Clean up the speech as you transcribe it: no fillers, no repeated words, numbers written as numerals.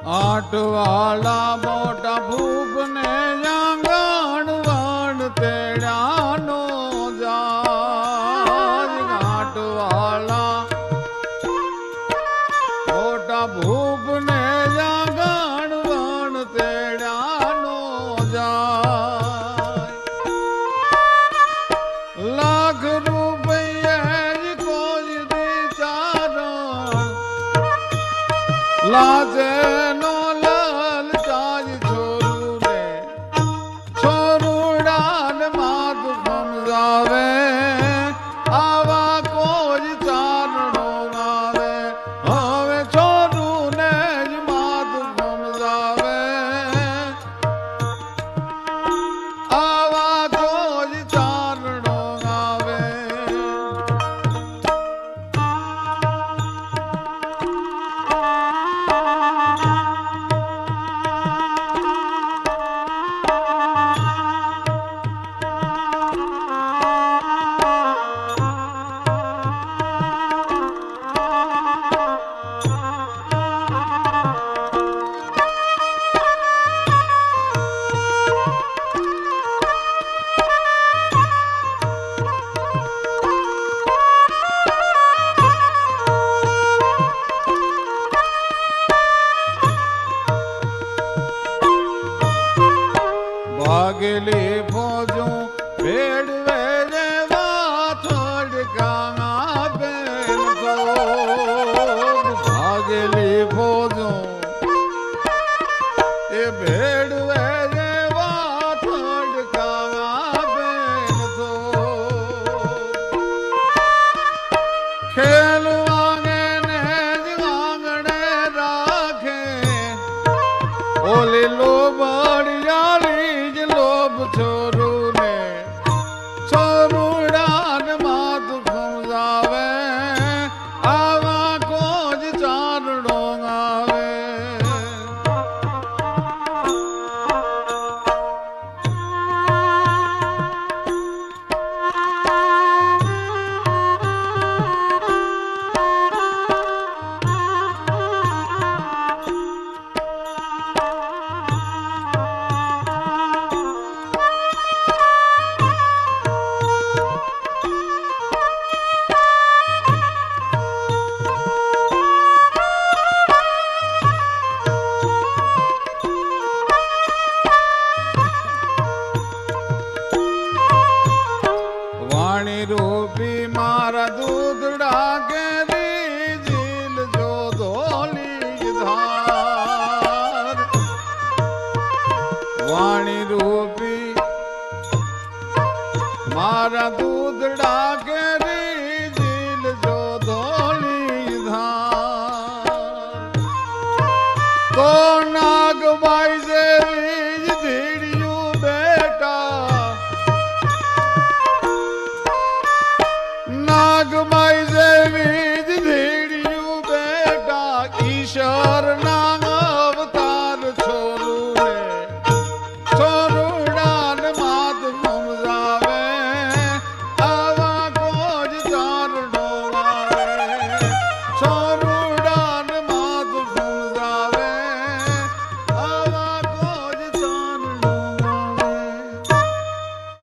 आटवाला मोटा भूप ने जांगण वाण तेड़ानो जाज आटवाला मोटा भूप ने जांगण वाण तेड़ानो जाज लाख रुपये कोई दी चारण लाजे नो लाल चाज छोरू ने छोरूड़ा ने मात समझावे आवा कोई चारणो आवे हवे छोरू ने मात समझावे आवा कोई चारणो आवे भागली फौजों पेड़ वेजे छोड़ कांगा बेन को भागली फौजों ये